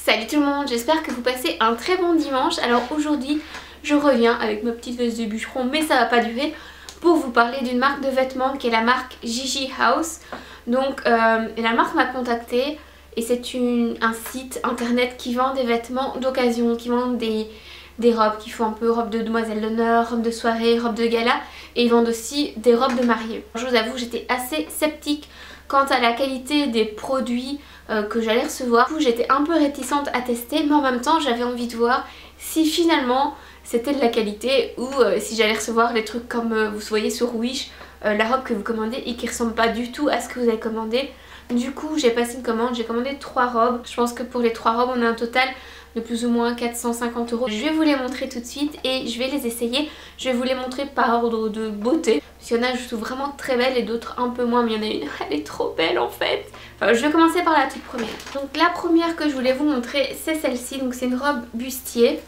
Salut tout le monde, j'espère que vous passez un très bon dimanche. Alors aujourd'hui je reviens avec ma petite veste de bûcheron, mais ça va pas durer, pour vous parler d'une marque de vêtements qui est la marque Gigi House. Donc la marque m'a contactée et c'est un site internet qui vend des vêtements d'occasion, qui vend des robes qui font un peu robe de demoiselle d'honneur, robe de soirée, robe de gala, et ils vendent aussi des robes de mariée. Je vous avoue, j'étais assez sceptique quant à la qualité des produits que j'allais recevoir. Du coup, j'étais un peu réticente à tester, mais en même temps j'avais envie de voir si finalement c'était de la qualité ou si j'allais recevoir des trucs comme vous voyez sur Wish, la robe que vous commandez et qui ressemble pas du tout à ce que vous avez commandé. Du coup j'ai passé une commande, j'ai commandé 3 robes. Je pense que pour les 3 robes on a un total de plus ou moins 450 €. Je vais vous les montrer tout de suite et je vais les essayer. Je vais vous les montrer par ordre de beauté. Il y en a je trouve vraiment très belles et d'autres un peu moins, mais il y en a une, elle est trop belle en fait. Enfin, je vais commencer par la toute première. Donc la première que je voulais vous montrer c'est celle-ci. Donc c'est une robe bustier.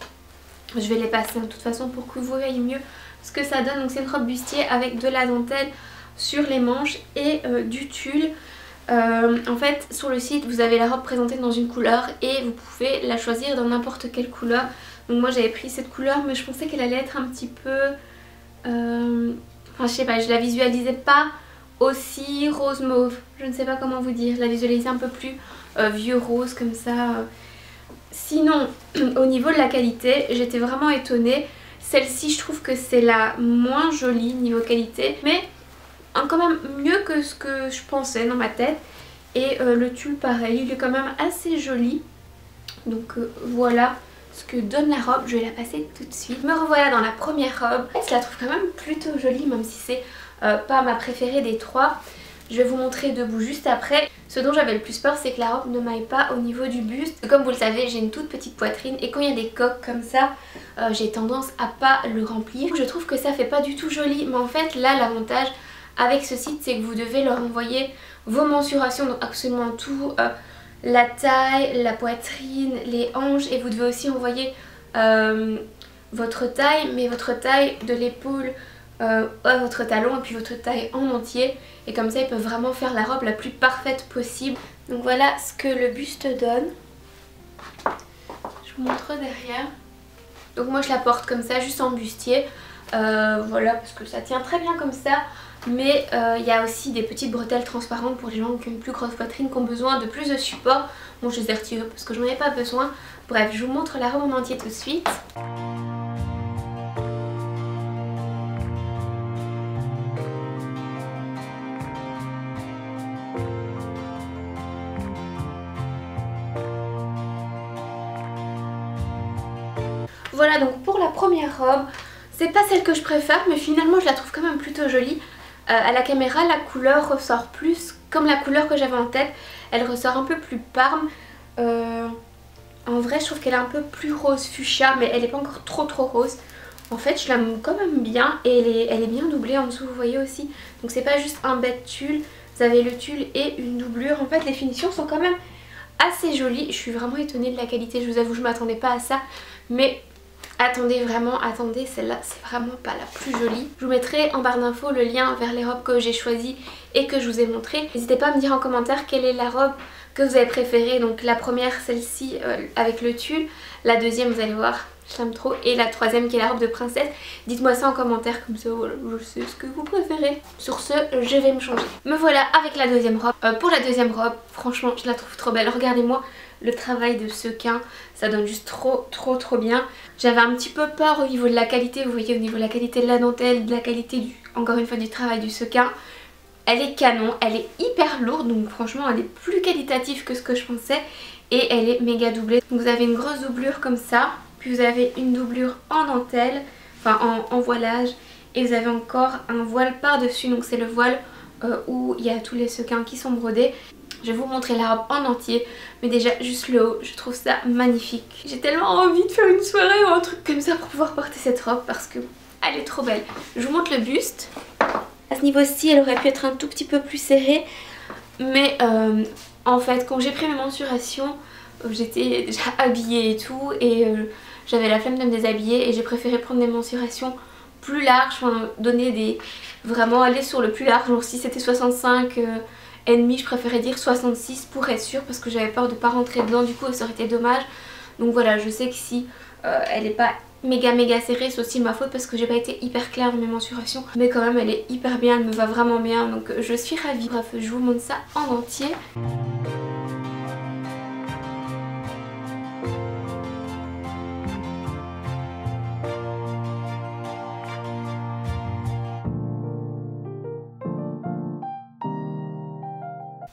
Je vais les passer de toute façon pour que vous voyez mieux ce que ça donne. Donc c'est une robe bustier avec de la dentelle sur les manches et du tulle. En fait sur le site vous avez la robe présentée dans une couleur et vous pouvez la choisir dans n'importe quelle couleur. Donc moi j'avais pris cette couleur, mais je pensais qu'elle allait être un petit peu enfin je sais pas, je la visualisais pas aussi rose mauve, je ne sais pas comment vous dire, je la visualisais un peu plus vieux rose comme ça. Sinon au niveau de la qualité j'étais vraiment étonnée. Celle-ci je trouve que c'est la moins jolie niveau qualité, mais quand même mieux que ce que je pensais dans ma tête. Et le tulle pareil, il est quand même assez joli. Donc voilà ce que donne la robe, je vais la passer tout de suite. Me revoilà dans la première robe. Je la trouve quand même plutôt jolie, même si c'est pas ma préférée des 3. Je vais vous montrer debout juste après. Ce dont j'avais le plus peur, c'est que la robe ne m'aille pas au niveau du buste. Comme vous le savez, j'ai une toute petite poitrine et quand il y a des coques comme ça, j'ai tendance à pas le remplir. Je trouve que ça fait pas du tout joli, mais en fait là l'avantage avec ce site c'est que vous devez leur envoyer vos mensurations, donc absolument tout, la taille, la poitrine, les hanches, et vous devez aussi envoyer votre taille, mais votre taille de l'épaule à votre talon et puis votre taille en entier, et comme ça ils peuvent vraiment faire la robe la plus parfaite possible. Donc voilà ce que le buste donne. Je vous montre derrière. Donc moi je la porte comme ça, juste en bustier, voilà, parce que ça tient très bien comme ça. Mais il y a aussi des petites bretelles transparentes pour les gens qui ont une plus grosse poitrine, qui ont besoin de plus de support. Bon, je les ai retirées parce que je n'en ai pas besoin. Bref, je vous montre la robe en entier tout de suite. Voilà donc pour la première robe. C'est pas celle que je préfère, mais finalement je la trouve quand même plutôt jolie. À la caméra la couleur ressort plus comme la couleur que j'avais en tête. Elle ressort un peu plus parme. En vrai je trouve qu'elle est un peu plus rose fuchsia, mais elle n'est pas encore trop rose. En fait je l'aime quand même bien et elle est bien doublée en dessous, vous voyez aussi. Donc c'est pas juste un bête tulle, vous avez le tulle et une doublure. En fait les finitions sont quand même assez jolies. Je suis vraiment étonnée de la qualité, je vous avoue je m'attendais pas à ça. Mais attendez, vraiment, attendez, celle-là c'est vraiment pas la plus jolie. Je vous mettrai en barre d'infos le lien vers les robes que j'ai choisies et que je vous ai montrées. N'hésitez pas à me dire en commentaire quelle est la robe que vous avez préférée. Donc la première, celle-ci avec le tulle. La deuxième, vous allez voir, je l'aime trop. Et la troisième qui est la robe de princesse. Dites-moi ça en commentaire, comme ça voilà, je sais ce que vous préférez. Sur ce, je vais me changer. Me voilà avec la deuxième robe. Pour la deuxième robe, franchement, je la trouve trop belle. Regardez-moi le travail de sequin, ça donne juste trop bien. J'avais un petit peu peur au niveau de la qualité, vous voyez, au niveau de la qualité de la dentelle, de la qualité encore une fois du travail du sequin. Elle est canon, elle est hyper lourde, donc franchement elle est plus qualitative que ce que je pensais. Et elle est méga doublée. Donc vous avez une grosse doublure comme ça, puis vous avez une doublure en dentelle, enfin en voilage. Et vous avez encore un voile par dessus, donc c'est le voile où il y a tous les sequins qui sont brodés. Je vais vous montrer la robe en entier, mais déjà juste le haut, je trouve ça magnifique. J'ai tellement envie de faire une soirée ou un truc comme ça pour pouvoir porter cette robe parce que elle est trop belle. Je vous montre le buste. À ce niveau-ci, elle aurait pu être un tout petit peu plus serrée, mais en fait quand j'ai pris mes mensurations, j'étais déjà habillée et tout, et j'avais la flemme de me déshabiller et j'ai préféré prendre des mensurations plus larges, enfin donner des... vraiment aller sur le plus large, genre si c'était 65 je préférais dire 66 pour être sûre parce que j'avais peur de pas rentrer dedans, du coup ça aurait été dommage. Donc voilà, je sais que si elle est pas méga serrée, c'est aussi ma faute parce que j'ai pas été hyper claire dans mes mensurations, mais quand même elle est hyper bien, elle me va vraiment bien, donc je suis ravie. Bref, je vous montre ça en entier.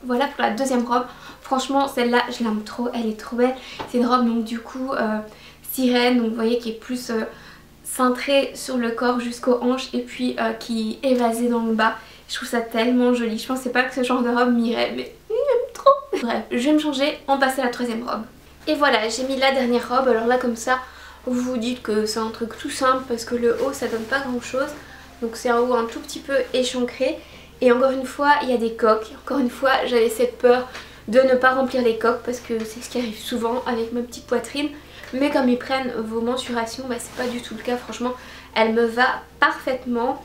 Voilà pour la deuxième robe. Franchement celle-là je l'aime trop, elle est trop belle. C'est une robe donc du coup sirène, donc vous voyez qui est plus cintrée sur le corps jusqu'aux hanches et puis qui est évasée dans le bas. Je trouve ça tellement joli. Je pensais pas que ce genre de robe m'irait, mais j'aime trop. Bref, je vais me changer, on passe à la troisième robe. Et voilà, j'ai mis la dernière robe. Alors là comme ça vous vous dites que c'est un truc tout simple parce que le haut ça donne pas grand chose. Donc c'est un haut un tout petit peu échancré. Et encore une fois il y a des coques, encore une fois j'avais cette peur de ne pas remplir les coques parce que c'est ce qui arrive souvent avec ma petite poitrine. Mais comme ils prennent vos mensurations, bah, c'est pas du tout le cas, franchement elle me va parfaitement.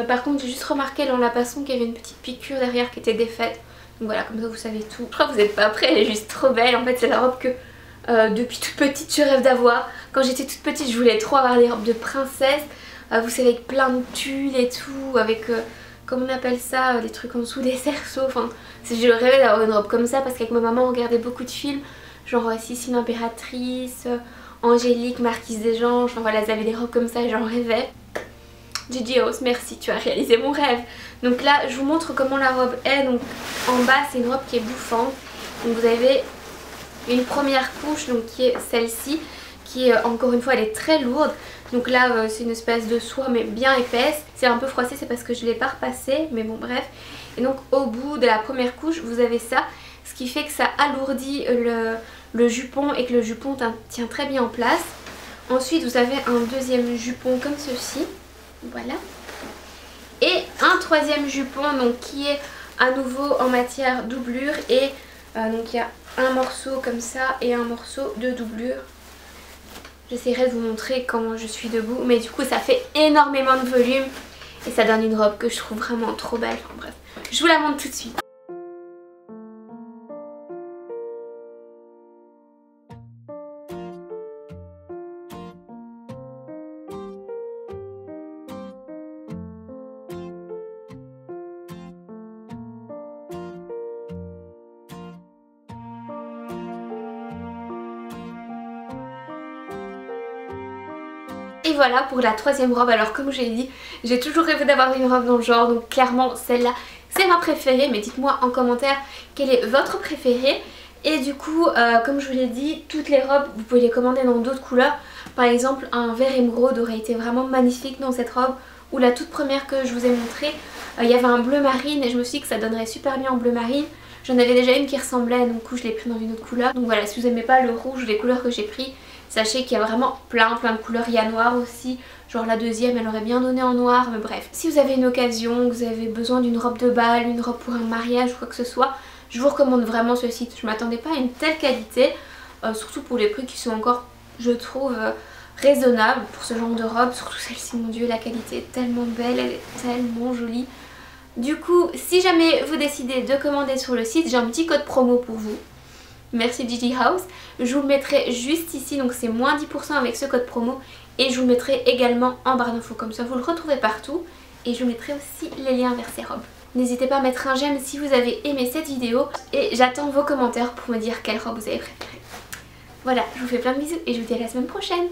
Par contre j'ai juste remarqué dans la passant qu'il y avait une petite piqûre derrière qui était défaite. Donc voilà, comme ça vous savez tout. Je crois que vous n'êtes pas prêts, elle est juste trop belle. En fait c'est la robe que depuis toute petite je rêve d'avoir. Quand j'étais toute petite je voulais trop avoir des robes de princesse. Vous savez, avec plein de tulle et tout, avec... comment on appelle ça, les trucs en dessous des cerceaux, enfin je rêvais d'avoir une robe comme ça parce qu'avec ma maman on regardait beaucoup de films, genre Sissi l'impératrice, Angélique, Marquise des Anges, enfin voilà, elles avaient des robes comme ça et j'en rêvais. Gigi House, merci, tu as réalisé mon rêve. Donc là je vous montre comment la robe est. Donc en bas c'est une robe qui est bouffante, donc vous avez une première couche donc qui est celle-ci, qui est encore une fois elle est très lourde. Donc là c'est une espèce de soie mais bien épaisse. C'est un peu froissé, c'est parce que je ne l'ai pas repassé, mais bon bref. Et donc au bout de la première couche vous avez ça, ce qui fait que ça alourdit le jupon et que le jupon tient très bien en place. Ensuite vous avez un deuxième jupon comme ceci, voilà. Et un troisième jupon donc qui est à nouveau en matière doublure et donc il y a un morceau comme ça et un morceau de doublure. J'essaierai de vous montrer comment je suis debout, mais du coup ça fait énormément de volume et ça donne une robe que je trouve vraiment trop belle. Enfin bref, je vous la montre tout de suite. Et voilà pour la troisième robe. Alors comme je l'ai dit, j'ai toujours rêvé d'avoir une robe dans le genre, donc clairement celle-là c'est ma préférée. Mais dites-moi en commentaire quelle est votre préférée. Et du coup comme je vous l'ai dit, toutes les robes vous pouvez les commander dans d'autres couleurs. Par exemple un vert émeraude aurait été vraiment magnifique dans cette robe. Ou la toute première que je vous ai montrée, il y avait un bleu marine et je me suis dit que ça donnerait super bien en bleu marine. J'en avais déjà une qui ressemblait, donc du coup je l'ai pris dans une autre couleur. Donc voilà, si vous n'aimez pas le rouge ou les couleurs que j'ai pris, sachez qu'il y a vraiment plein de couleurs. Il y a noir aussi, genre la deuxième elle aurait bien donné en noir, mais bref. Si vous avez une occasion, que vous avez besoin d'une robe de bal, une robe pour un mariage ou quoi que ce soit, je vous recommande vraiment ce site. Je m'attendais pas à une telle qualité, surtout pour les prix qui sont encore, je trouve, raisonnables pour ce genre de robe. Surtout celle-ci, mon dieu, la qualité est tellement belle, elle est tellement jolie. Du coup, si jamais vous décidez de commander sur le site, j'ai un petit code promo pour vous. Merci Gigi House. Je vous le mettrai juste ici, donc c'est moins 10% avec ce code promo. Et je vous le mettrai également en barre d'infos, comme ça vous le retrouvez partout. Et je vous mettrai aussi les liens vers ces robes. N'hésitez pas à mettre un j'aime si vous avez aimé cette vidéo. Et j'attends vos commentaires pour me dire quelle robe vous avez préférée. Voilà, je vous fais plein de bisous et je vous dis à la semaine prochaine.